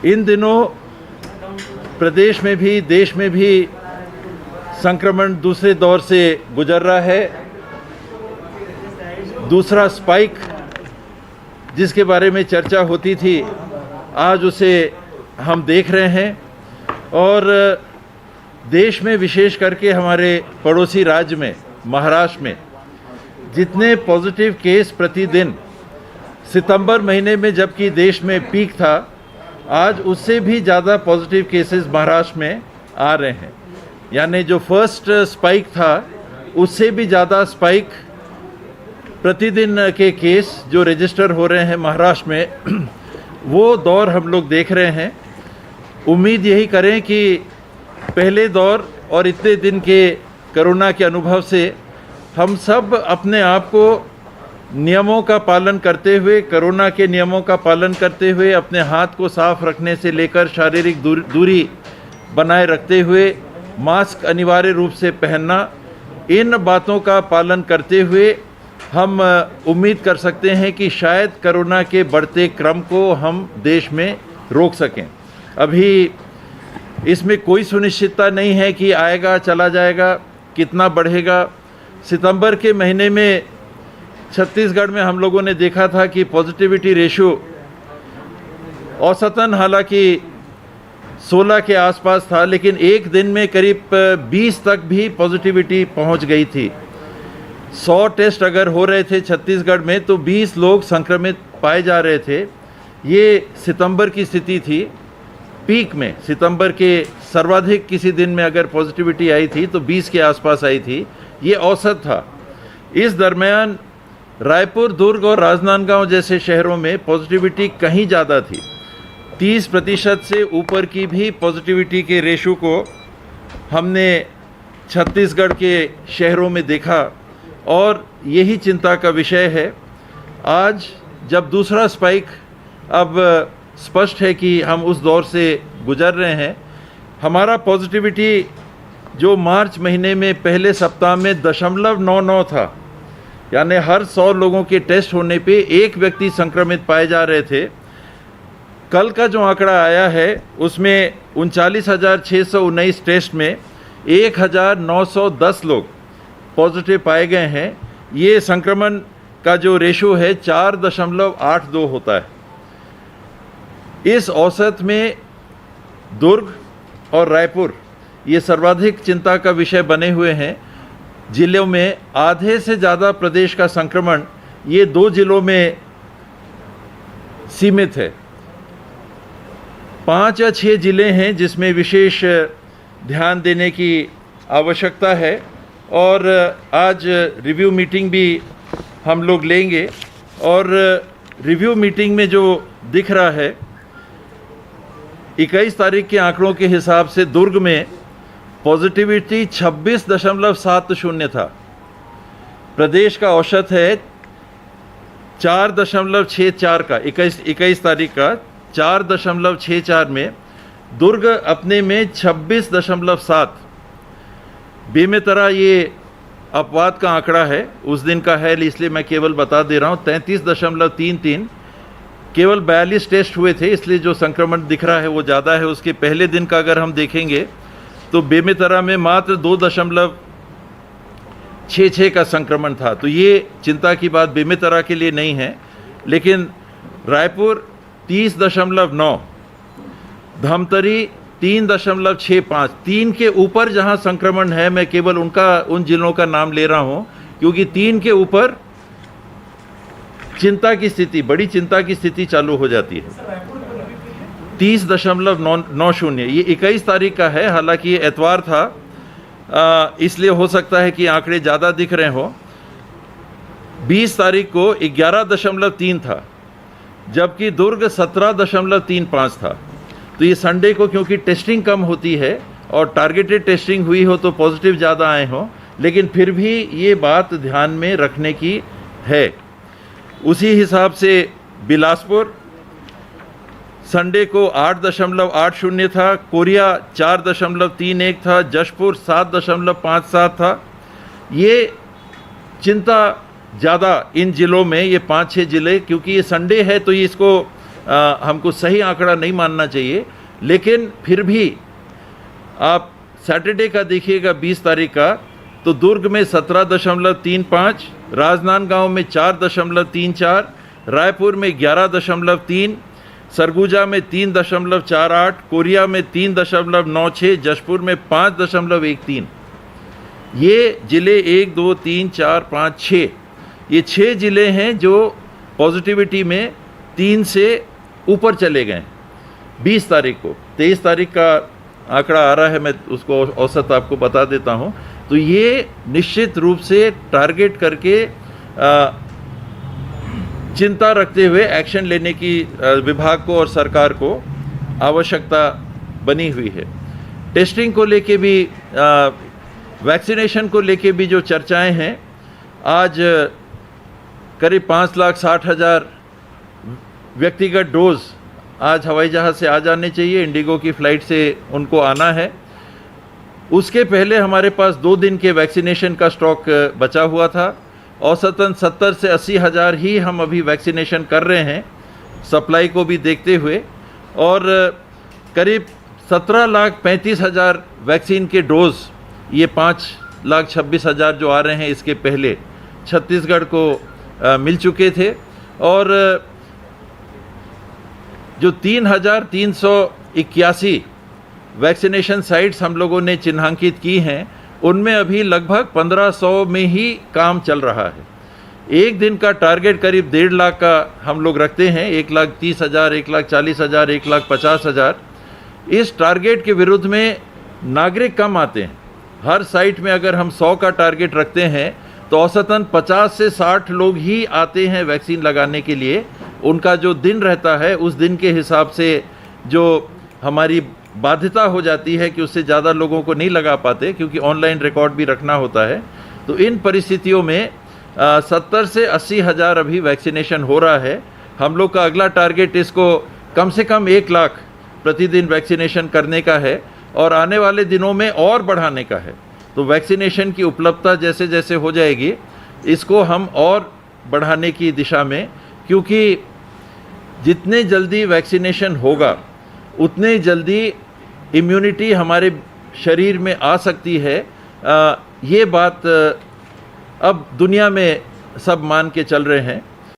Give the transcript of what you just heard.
इन दिनों प्रदेश में भी देश में भी संक्रमण दूसरे दौर से गुजर रहा है। दूसरा स्पाइक जिसके बारे में चर्चा होती थी, आज उसे हम देख रहे हैं और देश में विशेष करके हमारे पड़ोसी राज्य में महाराष्ट्र में जितने पॉजिटिव केस प्रतिदिन सितंबर महीने में जबकि देश में पीक था, आज उससे भी ज़्यादा पॉजिटिव केसेस महाराष्ट्र में आ रहे हैं। यानी जो फर्स्ट स्पाइक था उससे भी ज़्यादा स्पाइक प्रतिदिन के केस जो रजिस्टर हो रहे हैं महाराष्ट्र में, वो दौर हम लोग देख रहे हैं। उम्मीद यही करें कि पहले दौर और इतने दिन के कोरोना के अनुभव से हम सब अपने आप को नियमों का पालन करते हुए, कोरोना के नियमों का पालन करते हुए, अपने हाथ को साफ रखने से लेकर शारीरिक दूरी बनाए रखते हुए, मास्क अनिवार्य रूप से पहनना, इन बातों का पालन करते हुए हम उम्मीद कर सकते हैं कि शायद कोरोना के बढ़ते क्रम को हम देश में रोक सकें। अभी इसमें कोई सुनिश्चितता नहीं है कि आएगा चला जाएगा, कितना बढ़ेगा। सितंबर के महीने में छत्तीसगढ़ में हम लोगों ने देखा था कि पॉजिटिविटी रेशियो औसतन हालांकि 16 के आसपास था, लेकिन एक दिन में करीब 20 तक भी पॉजिटिविटी पहुंच गई थी। 100 टेस्ट अगर हो रहे थे छत्तीसगढ़ में तो 20 लोग संक्रमित पाए जा रहे थे। ये सितंबर की स्थिति थी। पीक में सितंबर के सर्वाधिक किसी दिन में अगर पॉजिटिविटी आई थी तो 20 के आसपास आई थी, ये औसत था। इस दरमियान रायपुर, दुर्ग और राजनांदगांव जैसे शहरों में पॉजिटिविटी कहीं ज़्यादा थी। 30% से ऊपर की भी पॉजिटिविटी के रेशो को हमने छत्तीसगढ़ के शहरों में देखा और यही चिंता का विषय है। आज जब दूसरा स्पाइक अब स्पष्ट है कि हम उस दौर से गुजर रहे हैं, हमारा पॉजिटिविटी जो मार्च महीने में पहले सप्ताह में 0.99 था, यानी हर 100 लोगों के टेस्ट होने पे एक व्यक्ति संक्रमित पाए जा रहे थे। कल का जो आंकड़ा आया है उसमें 39,619 टेस्ट में 1,910 लोग पॉजिटिव पाए गए हैं। ये संक्रमण का जो रेशो है 4.82 होता है। इस औसत में दुर्ग और रायपुर ये सर्वाधिक चिंता का विषय बने हुए हैं। जिलों में आधे से ज़्यादा प्रदेश का संक्रमण ये 2 जिलों में सीमित है। 5 या 6 जिले हैं जिसमें विशेष ध्यान देने की आवश्यकता है और आज रिव्यू मीटिंग भी हम लोग लेंगे। और रिव्यू मीटिंग में जो दिख रहा है, 21 तारीख के आंकड़ों के हिसाब से दुर्ग में पॉजिटिविटी 26.70 था। प्रदेश का औसत है 4.64 का, 21 तारीख का 4.64 में दुर्ग अपने में 26.7। बेमेतरा ये अपवाद का आंकड़ा है, उस दिन का है इसलिए मैं केवल बता दे रहा हूँ, 33.33। केवल 42 टेस्ट हुए थे इसलिए जो संक्रमण दिख रहा है वो ज़्यादा है। उसके पहले दिन का अगर हम देखेंगे तो बेमेतरा में मात्र 2.66 का संक्रमण था। तो ये चिंता की बात बेमेतरा के लिए नहीं है, लेकिन रायपुर 30.9, धमतरी 3.65, 3 के ऊपर जहां संक्रमण है, मैं केवल उन जिलों का नाम ले रहा हूं क्योंकि 3 के ऊपर चिंता की स्थिति, बड़ी चिंता की स्थिति चालू हो जाती है। 30.90 ये 21 तारीख का है, हालांकि ये एतवार था, इसलिए हो सकता है कि आंकड़े ज़्यादा दिख रहे हो। 20 तारीख को 11.3 था, जबकि दुर्ग 17.35 था। तो ये संडे को क्योंकि टेस्टिंग कम होती है और टारगेटेड टेस्टिंग हुई हो तो पॉजिटिव ज़्यादा आए हों, लेकिन फिर भी ये बात ध्यान में रखने की है। उसी हिसाब से बिलासपुर संडे को 8.80 था, कोरिया 4.31 था, जशपुर 7.57 था। ये चिंता ज़्यादा इन जिलों में, ये 5-6 ज़िले, क्योंकि ये संडे है तो ये इसको हमको सही आंकड़ा नहीं मानना चाहिए, लेकिन फिर भी आप सैटरडे का देखिएगा 20 तारीख का, तो दुर्ग में 17.35, राजनांदगांव में 4.34, रायपुर में 11.3, सरगुजा में 3.48, कोरिया में 3.96, जशपुर में 5.13। ये ज़िले 1, 2, 3, 4, 5, 6, ये 6 ज़िले हैं जो पॉजिटिविटी में 3 से ऊपर चले गए 20 तारीख को। 23 तारीख का आंकड़ा आ रहा है, मैं उसको औसत आपको बता देता हूँ। तो ये निश्चित रूप से टारगेट करके चिंता रखते हुए एक्शन लेने की विभाग को और सरकार को आवश्यकता बनी हुई है। टेस्टिंग को लेके भी, वैक्सीनेशन को लेके भी जो चर्चाएं हैं, आज करीब 5,60,000 व्यक्तिगत डोज आज हवाई जहाज़ से आ जाने चाहिए, इंडिगो की फ़्लाइट से उनको आना है। उसके पहले हमारे पास 2 दिन के वैक्सीनेशन का स्टॉक बचा हुआ था। औसतन 70 से 80 हज़ार ही हम अभी वैक्सीनेशन कर रहे हैं, सप्लाई को भी देखते हुए, और करीब 17,35,000 वैक्सीन के डोज़, ये 5,26,000 जो आ रहे हैं इसके पहले छत्तीसगढ़ को मिल चुके थे। और जो 3,381 वैक्सीनेशन साइट्स हम लोगों ने चिन्हांकित की हैं, उनमें अभी लगभग 1,500 में ही काम चल रहा है। एक दिन का टारगेट करीब 1.5 लाख का हम लोग रखते हैं, 1,30,000, 1,40,000, 1,50,000। इस टारगेट के विरुद्ध में नागरिक कम आते हैं। हर साइट में अगर हम 100 का टारगेट रखते हैं तो औसतन 50 से 60 लोग ही आते हैं वैक्सीन लगाने के लिए। उनका जो दिन रहता है उस दिन के हिसाब से जो हमारी बाध्यता हो जाती है कि उससे ज़्यादा लोगों को नहीं लगा पाते, क्योंकि ऑनलाइन रिकॉर्ड भी रखना होता है। तो इन परिस्थितियों में 70 से 80 हज़ार अभी वैक्सीनेशन हो रहा है। हम लोग का अगला टारगेट इसको कम से कम 1 लाख प्रतिदिन वैक्सीनेशन करने का है और आने वाले दिनों में और बढ़ाने का है। तो वैक्सीनेशन की उपलब्धता जैसे जैसे हो जाएगी, इसको हम और बढ़ाने की दिशा में, क्योंकि जितने जल्दी वैक्सीनेशन होगा उतने जल्दी इम्यूनिटी हमारे शरीर में आ सकती है। ये बात अब दुनिया में सब मान के चल रहे हैं।